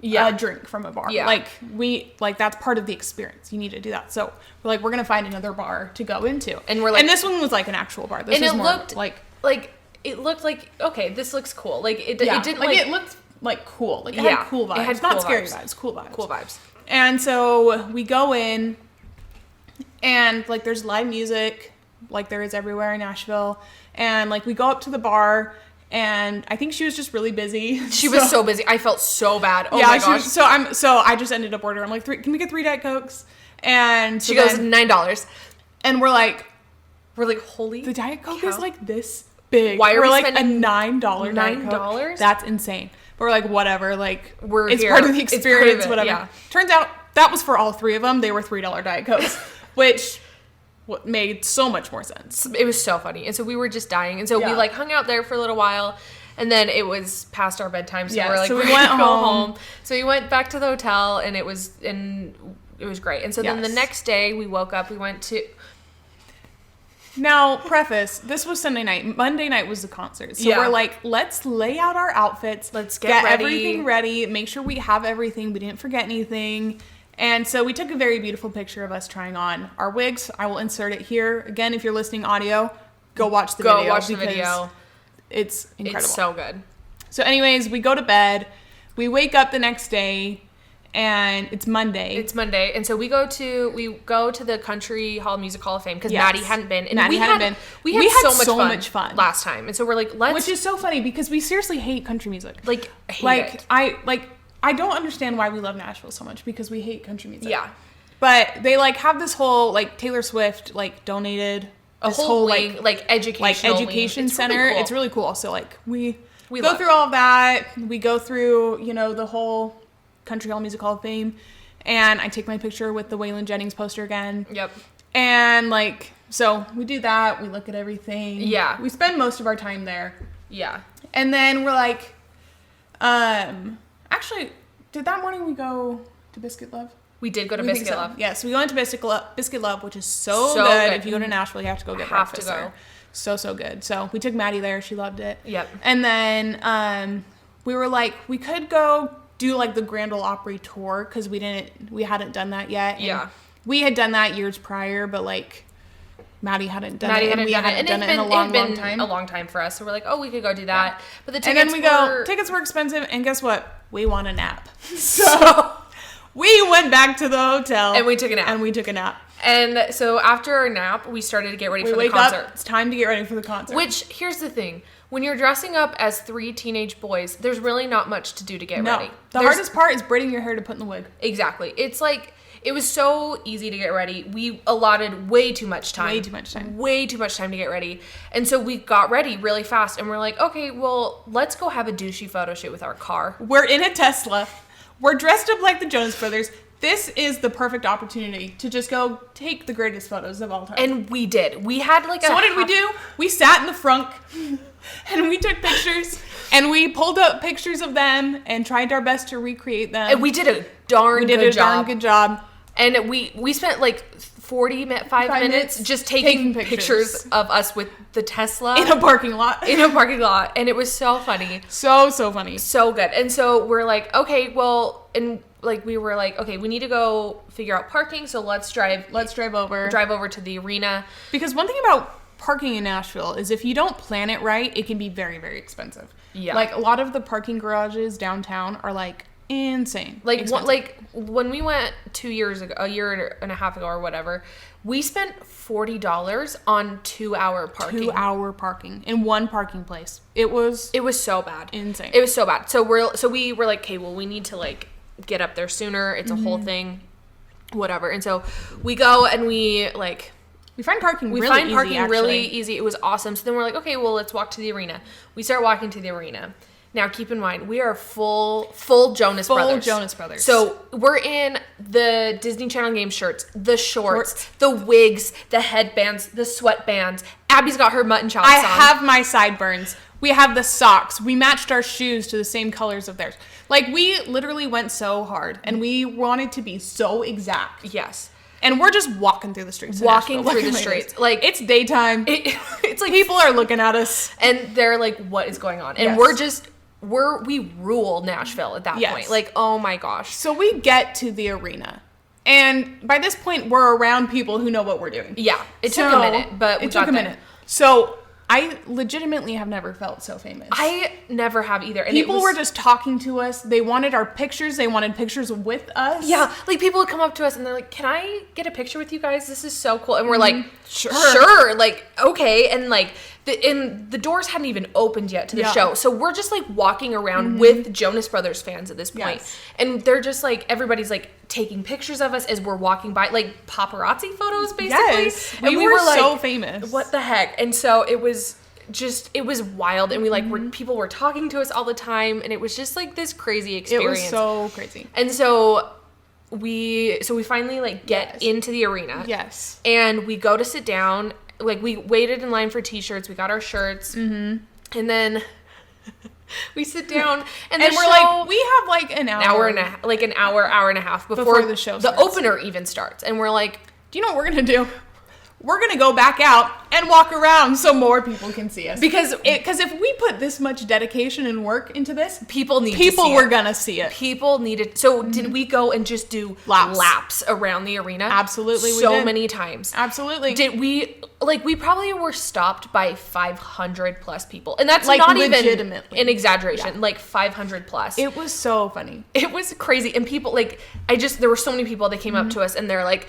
a drink from a bar. Yeah. Like that's part of the experience. You need to do that. So we're like, we're gonna find another bar to go into. And we're like, and this one was like an actual bar. This and was it more looked like okay, this looks cool. Like it didn't like it looked like cool. Like it had cool vibes. It had not scary vibes. Cool vibes. Cool vibes. And so we go in, and like there's live music, like there is everywhere in Nashville. And like we go up to the bar, and I think she was just really busy. She was so busy. I felt so bad. Oh my gosh. So I just ended up ordering. I'm like, can we get 3 Diet Cokes? And so she goes $9. And we're like, holy, the Diet Coke is like this big. Why are we like spending a $9 Diet Coke? That's insane. But we're like, whatever. Like it's here. Part of the experience. Whatever. Yeah. Turns out that was for all 3 of them. They were $3 Diet Cokes, which made so much more sense. It was so funny. And so we were just dying. And so we like hung out there for a little while, and then it was past our bedtime. So we're like, so we went home. So we went back to the hotel, and it was great. And so then the next day we woke up, we went to Now, preface, this was Sunday night. Monday night was the concert. So we're like, let's lay out our outfits. Let's get ready. Everything ready. Make sure we have everything. We didn't forget anything. And so we took a very beautiful picture of us trying on our wigs. I will insert it here. Again, if you're listening audio, go watch the video. Go watch the video. It's incredible. It's so good. So anyways, we go to bed. We wake up the next day. And it's Monday. And so we go to the Country Music Hall of Fame because Maddie hadn't been. And we had so much fun last time. And so we're like, let's. Which is so funny because we seriously hate country music. Hate it. I don't understand why we love Nashville so much because we hate country music. Yeah. But they have this whole Taylor Swift donated a whole wing, education center. Really cool. It's really cool. So we go through all of that. We go through the whole Country Music Hall of Fame, and I take my picture with the Waylon Jennings poster again. Yep. And so we do that. We look at everything. Yeah. We spend most of our time there. Yeah. And then we're actually, did that morning we go to Biscuit Love? We did go to Biscuit Love. Yes, we went to Biscuit Love, which is so good. If you go to Nashville, you have to go get breakfast there. So good. So we took Maddie there. She loved it. Yep. And then we were like, we could go do the Grand Ole Opry tour because we hadn't done that yet. And we had done that years prior, but Maddie hadn't done it. And we hadn't done it in a long time. A long time for us. So we're like, oh, we could go do that. Yeah. But the tickets tickets were expensive, and guess what? We want a nap. So we went back to the hotel and we took a nap. And so after our nap, we started to get ready for the concert. It's time to get ready for the concert. Which, here's the thing. When you're dressing up as 3 teenage boys, there's really not much to do to get ready. The hardest part is braiding your hair to put in the wig. Exactly. It's it was so easy to get ready. We allotted way too much time. Way too much time to get ready. And so we got ready really fast. And we're like, okay, well, let's go have a douchey photo shoot with our car. We're in a Tesla. We're dressed up like the Jonas Brothers. This is the perfect opportunity to just go take the greatest photos of all time. And we did. We had So what did we do? We sat in the front and we took pictures and we pulled up pictures of them and tried our best to recreate them. And we did a darn good job. And we spent 45 minutes just taking pictures of us with the Tesla. In a parking lot. And it was so funny. So funny. So good. And so we're like, okay, well, and we were like, okay, we need to go figure out parking. So let's drive over to the arena. Because one thing about parking in Nashville is if you don't plan it right, it can be very, very expensive. Yeah. A lot of the parking garages downtown are insane. When we went 2 years ago, a year and a half ago or whatever, we spent $40 on 2-hour parking. 2-hour parking in one parking place. It was so bad. Insane. It was so bad. So we were like, okay, well, we need to get up there sooner. It's a whole thing, whatever. And so we go and we find parking really easy. It was awesome. So then we're like, okay, well, let's walk to the arena. We start walking to the arena. Now, keep in mind, we are full Jonas Brothers. So we're in the Disney Channel game shirts, the shorts, the wigs, the headbands, the sweatbands. Abby's got her mutton chops on. I have my sideburns. We have the socks. We matched our shoes to the same colors of theirs. We literally went so hard, and we wanted to be so exact. Yes. And we're just walking through the streets. It's daytime. It's people are looking at us. And they're like, what is going on? And we rule Nashville at that point. Oh my gosh. So we get to the arena. And by this point, we're around people who know what we're doing. Yeah. It took a minute, but we got there. So I legitimately have never felt so famous. I never have either. And people were just talking to us. They wanted our pictures. They wanted pictures with us. Yeah. People would come up to us and they're like, can I get a picture with you guys? This is so cool. And we're like, sure. Okay. And the doors hadn't even opened yet to the show. So we're just walking around with Jonas Brothers fans at this point. Yes. And they're just everybody's taking pictures of us as we're walking by, paparazzi photos basically. Yes. And we were so famous. What the heck? And so it was wild. And we people were talking to us all the time. And it was just this crazy experience. It was so crazy. And so we finally get into the arena. Yes. And we go to sit down. We waited in line for t-shirts. We got our shirts. Mm-hmm. And then we sit down and we're we have an hour and a half before the show starts. The opener even starts. And we're like, do you know what we're going to do? We're going to go back out and walk around so more people can see us. Because if we put this much dedication and work into this, people were gonna see it. People needed. So did we go and just do laps around the arena? Absolutely, we so did. many times. Absolutely. Did we we probably were stopped by 500 plus people, and that's like not even an exaggeration. Like 500 plus. It was so funny. It was crazy, and people there were so many people that came up to us, and they're like,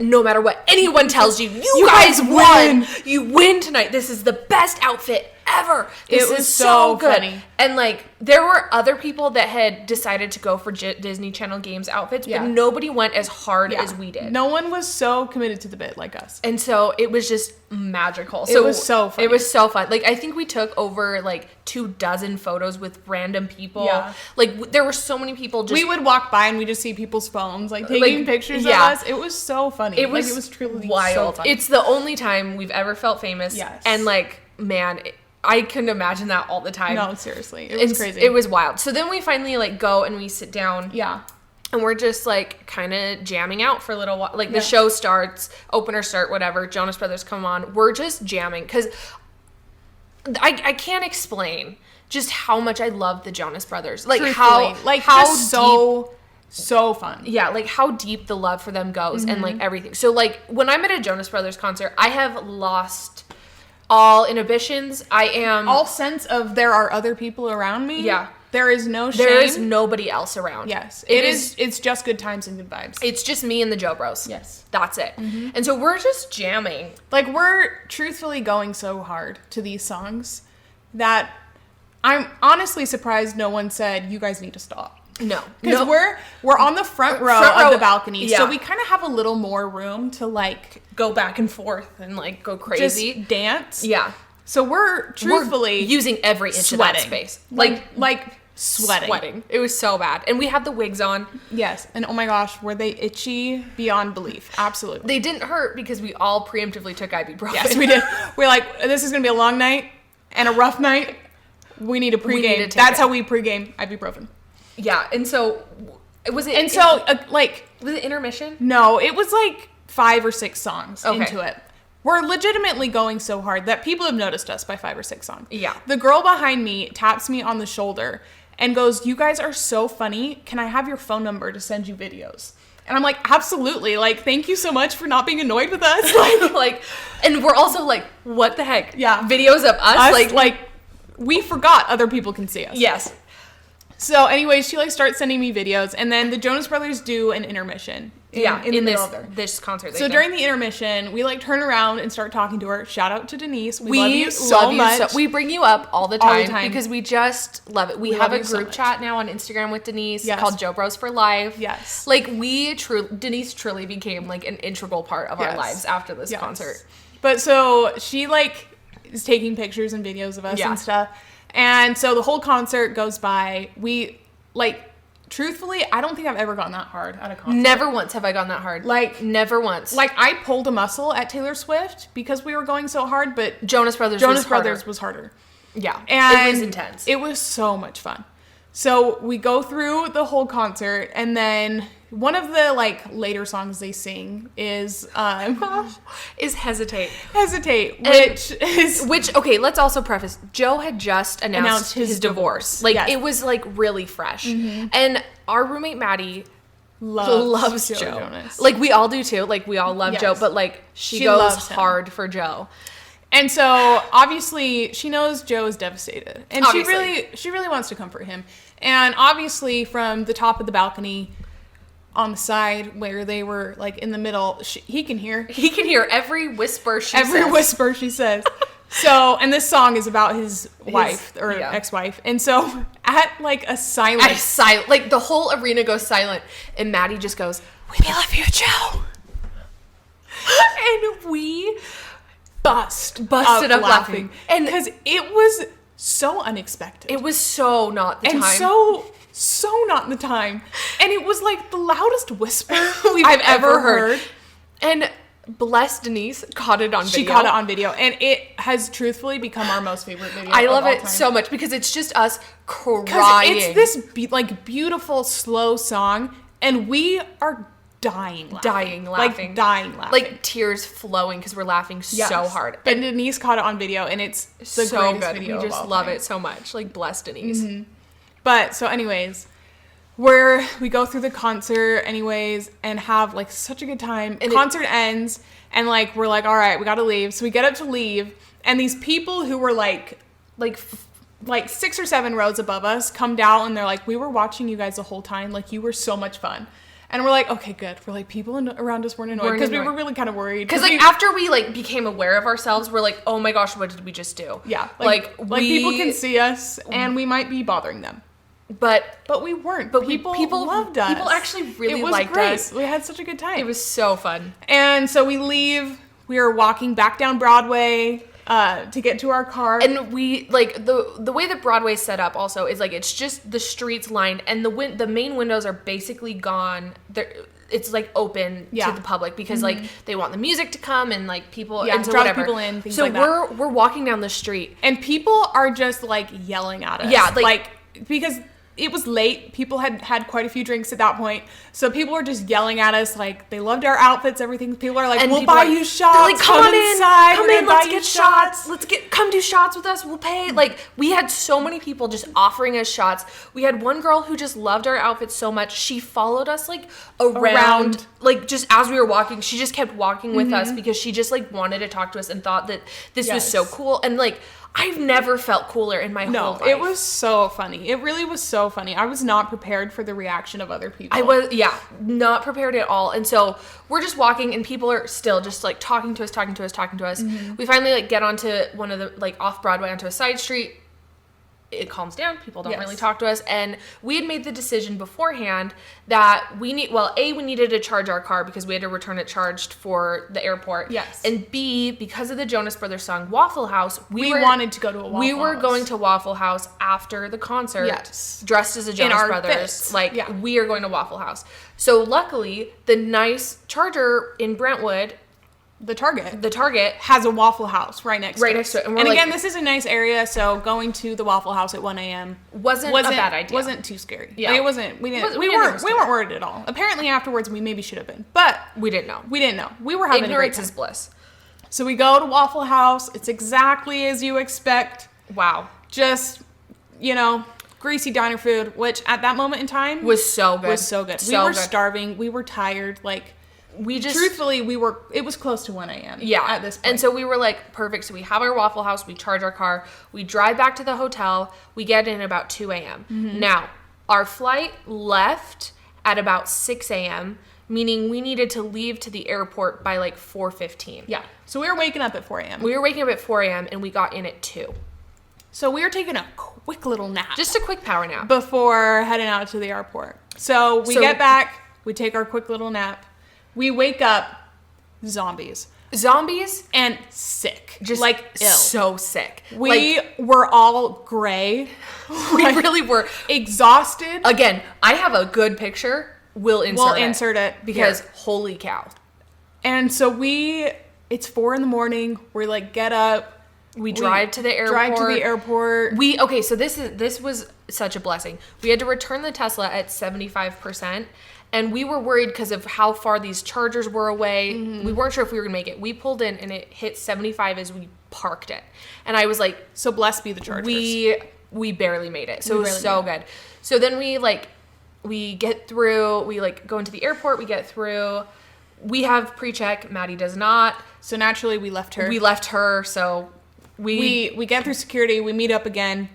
no matter what anyone tells you, you guys won. You win tonight. This is the best outfit ever. This is so good. Funny. And there were other people that had decided to go for Disney Channel Games outfits, but nobody went as hard as we did. No one was so committed to the bit like us. And so it was just magical. It was so fun. It was so fun. I think we took over 24 photos with random people. Yeah. There were so many people just... We would walk by and we just see people's phones taking pictures of us. It was so funny. It was, it was truly wild. So funny. It's the only time we've ever felt famous. Yes. And man... I couldn't imagine that all the time. No, seriously. It was crazy. It was wild. So then we finally go and we sit down. Yeah. And we're just kind of jamming out for a little while. The show starts, opener start, whatever. Jonas Brothers come on. We're just jamming because I can't explain just how much I love the Jonas Brothers. How so fun. Yeah, how deep the love for them goes and everything. So when I'm at a Jonas Brothers concert, I have lost all inhibitions. I am all sense of there are other people around me. Yeah. There is no shame. There is nobody else around. Yes. It's just good times and good vibes. It's just me and the Joe Bros. Yes. That's it. Mm-hmm. And so we're just jamming. We're truthfully going so hard to these songs that I'm honestly surprised no one said, you guys need to stop. No. Because we're on the front row of the balcony, so we kind of have a little more room to go back and forth and go crazy. Just dance. Yeah. So we're truthfully using every inch of that space. Sweating. It was so bad. And we had the wigs on. Yes. And oh my gosh, were they itchy beyond belief. Absolutely. They didn't hurt because we all preemptively took ibuprofen. Yes, we did. We're this is going to be a long night and a rough night. We need a pregame. That's how we pregame ibuprofen. Yeah, and so was it? And so, was it intermission? No, it was 5 or 6 songs into it. We're legitimately going so hard that people have noticed us by 5 or 6 songs. Yeah. The girl behind me taps me on the shoulder and goes, "You guys are so funny. Can I have your phone number to send you videos?" And I'm like, "Absolutely. Thank you so much for not being annoyed with us." And we're also what the heck? Yeah. Videos of us. We forgot other people can see us. Yes. So anyways, she starts sending me videos, and then the Jonas Brothers do an intermission. In this concert. So during the intermission, we turn around and start talking to her. Shout out to Denise. We love you so much. We bring you up all the time because we just love it. We have a group chat now on Instagram with Denise called Joe Bros for Life. Yes. Denise truly became an integral part of our lives after this concert. But so she is taking pictures and videos of us and stuff. And so the whole concert goes by. We, truthfully, I don't think I've ever gotten that hard at a concert. Never once have I gone that hard. Never once. I pulled a muscle at Taylor Swift because we were going so hard, but Jonas Brothers was harder. Yeah. And it was intense. It was so much fun. So we go through the whole concert, and then one of the later songs they sing is Hesitate. Which okay, let's also preface, Joe had just announced his divorce. It was really fresh. Mm-hmm. And our roommate Maddie loves Joe Jonas. We all do too. We all love Joe, but she goes hard for Joe. And so obviously she knows Joe is devastated, and she really wants to comfort him. And obviously from the top of the balcony on the side where they were in the middle, he can hear every whisper she says. So, and this song is about his wife or ex-wife. And so at a silent, the whole arena goes silent, and Maddie just goes, "We love you, Joe." And we busted up laughing. And because it was so unexpected. It was so not the time. And so not the time. And it was the loudest whisper I've ever heard. And bless Denise, caught it on video. She caught it on video. And it has truthfully become our most favorite video. I love it so much because it's just us crying. It's this beautiful, slow song. And we are dying laughing. Like, dying laughing. Like, tears flowing because we're laughing so hard. And Denise caught it on video, and it's the so greatest good. video We just love it so much. Like, bless Denise. Mm-hmm. But, so anyways, we go through the concert anyways and have, like, such a good time. And concert ends, and, like, we're like, all right, we gotta leave. So we get up to leave, and these people who were, like 6 or 7 rows above us come down, and they're like, we were watching you guys the whole time. Like, you were so much fun. And we're like, okay, good. We're like, people around us weren't annoyed because we were really kind of worried. Because, like, after we, like, became aware of ourselves, we're like, oh my gosh, what did we just do? Yeah. Like people can see us, and we might be bothering them. But we weren't. But people loved us. People actually really liked great. us. We had such a good time. It was so fun. And so we leave. We are walking back down Broadway to get to our car. And we, like, the way that Broadway's set up also is, like, it's just the streets lined, and the main windows are basically gone. It's, like, open to the public because, like, they want the music to come and, like, people, and so draw whatever. people in, things so like that. we're walking down the street. And people are just, like, yelling at us. Yeah, like because it was late. People had quite a few drinks at that point. So people were just yelling at us. Like, they loved our outfits, everything. People are like, and we'll buy you shots. They're like, come inside. Come in, let's get shots. Come do shots with us. We'll pay. Like, we had so many people just offering us shots. We had one girl who just loved our outfits so much. She followed us, like, around. Like, just as we were walking, she just kept walking with us because she just, like, wanted to talk to us and thought that this was so cool. And, like, I've never felt cooler in my whole life. It was so funny. It really was so funny. I was not prepared for the reaction of other people. I was, not prepared at all. And so we're just walking, and people are still just, like, talking to us. We finally, like, get onto one of the, like, off Broadway onto a side street. It calms down. People don't really talk to us. And we had made the decision beforehand that we needed to charge our car because we had to return it charged for the airport. Yes. And B, because of the Jonas Brothers song Waffle House, we wanted to go to a Waffle House. We were going to Waffle House after the concert. Yes. Dressed as a Jonas Brothers. Fits. Like, we are going to Waffle House. So luckily, the nice Charger in Brentwood, the Target has a Waffle House right next to it. And again, this is a nice area, so going to the Waffle House at 1 a.m. wasn't a bad idea. Wasn't too scary. Yeah. Like, it wasn't. We weren't worried at all. Apparently afterwards we maybe should have been, but we didn't know. We were having ignorance a great time. is bliss. So we go to Waffle House. It's exactly as you expect. Wow. Just, greasy diner food, which at that moment in time was so good. We were starving. We were tired. Like, truthfully, it was close to 1 a.m. Yeah. At this point. And so we were like, perfect. So we have our Waffle House, we charge our car, we drive back to the hotel, we get in about 2 a.m. Now, our flight left at about 6 a.m., meaning we needed to leave to the airport by like 4:15. Yeah. So we were waking up at 4 a.m. We were waking up at 4 a.m. and we got in at 2. So we were taking a quick little nap. Just a quick power nap. Before heading out to the airport. So we get back, we take our quick little nap. We wake up, zombies and sick. Just like ill. So sick. We were all gray. We really were. Exhausted. Again, I have a good picture. We'll insert it because holy cow. And so it's 4 a.m. We're like, get up. We drive to the airport. So this was such a blessing. We had to return the Tesla at 75%. And we were worried because of how far these chargers were away. We weren't sure if we were going to make it. We pulled in and it hit 75 as we parked it. And I was like... So blessed be the chargers. We barely made it. So it was so good. So then we get through. We go into the airport. We get through. We have pre-check. Maddie does not. So naturally we left her. So we get through security. We meet up again.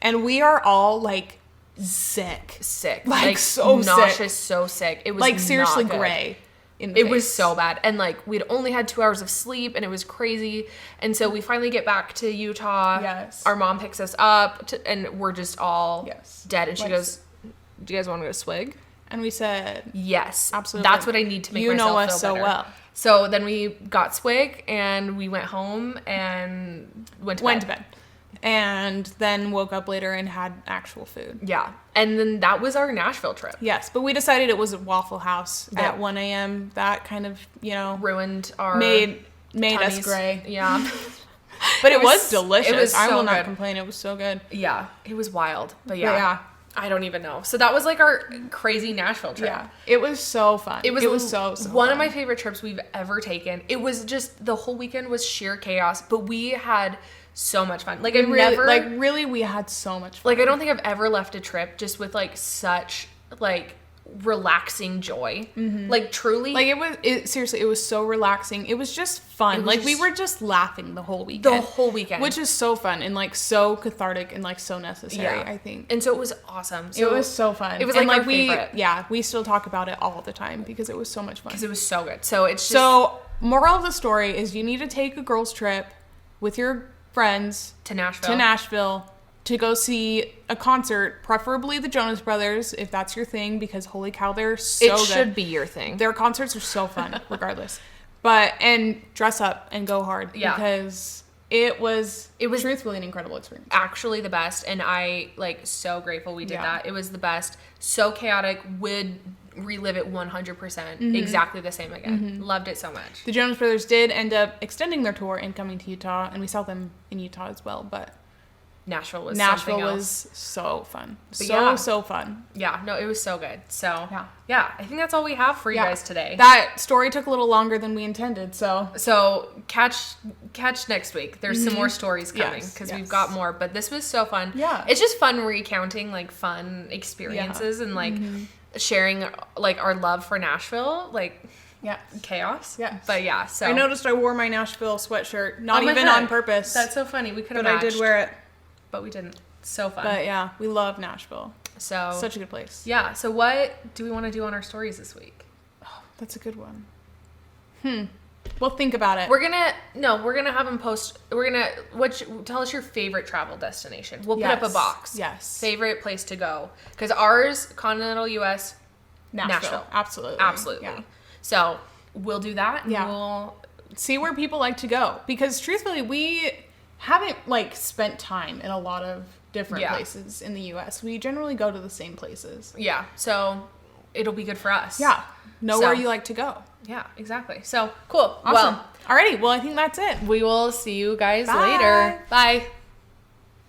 And we are all like... sick like so nauseous, so sick. It was like seriously gray in the it face. Was so bad, and like we'd only had 2 hours of sleep, and it was crazy. And so we finally get back to Utah. Yes, our mom picks us up and we're just all dead, and she goes, do you guys want to go to Swig? And we said yes, absolutely. That's what I need to make myself us feel so better. well. So then we got Swig and we went home and went to bed. And then woke up later and had actual food. Yeah. And then that was our Nashville trip. Yes. But we decided it was a Waffle House at 1 a.m. That kind of, ruined our... Made tummies. us gray. Yeah. But it was delicious. It was so I will good. not complain. It was so good. Yeah. It was wild. But yeah. I don't even know. So that was like our crazy Nashville trip. Yeah. It was so fun. It was so one fun. of my favorite trips we've ever taken. It was just, the whole weekend was sheer chaos, but we had so much fun. Like, really, we had so much fun. Like, I don't think I've ever left a trip just with like such like relaxing joy. Like, truly, like seriously, it was so relaxing. It was just fun. Like, we were just laughing the whole weekend, which is so fun and like so cathartic and like so necessary. I think. And so it was awesome. So it was so fun. It was like our favorite. We still talk about it all the time because it was so much fun. Because it was so good. So it's just, so moral of the story is you need to take a girls trip with your friends to Nashville to go see a concert, preferably the Jonas Brothers, if that's your thing, because holy cow, they're so good. It should be your thing. Their concerts are so fun, regardless. And dress up and go hard, because it was truthfully an incredible experience. Actually the best, and I like so grateful we did that. It was the best. So chaotic, would relive it 100%, exactly the same again. Loved it so much. The Jonas Brothers did end up extending their tour and coming to Utah, and we saw them in Utah as well, but Nashville was so fun. So fun. Yeah, no, it was so good. So, yeah, I think that's all we have for you guys today. That story took a little longer than we intended, so catch next week. There's some more stories coming, because we've got more, but this was so fun. Yeah. It's just fun recounting, like, fun experiences and, like, sharing, like, our love for Nashville, like... Yeah. Chaos. Yeah. But yeah, so... I noticed I wore my Nashville sweatshirt, not even on purpose. That's so funny. We could have matched. But I did wear it. But we didn't. So fun. But yeah, we love Nashville. So... Such a good place. Yeah. So what do we want to do on our stories this week? Oh, that's a good one. Well, think about it. We're gonna have them post... Tell us your favorite travel destination. We'll put up a box. Yes. Favorite place to go. Because ours, continental U.S., Nashville. Absolutely. Yeah. So we'll do that, and we'll see where people like to go. Because truthfully, we haven't like spent time in a lot of different places in the U.S. We generally go to the same places. Yeah. So it'll be good for us. Yeah. Know where you like to go. Yeah, exactly. So cool. Awesome. Well, alrighty. Well, I think that's it. We will see you guys later. Bye.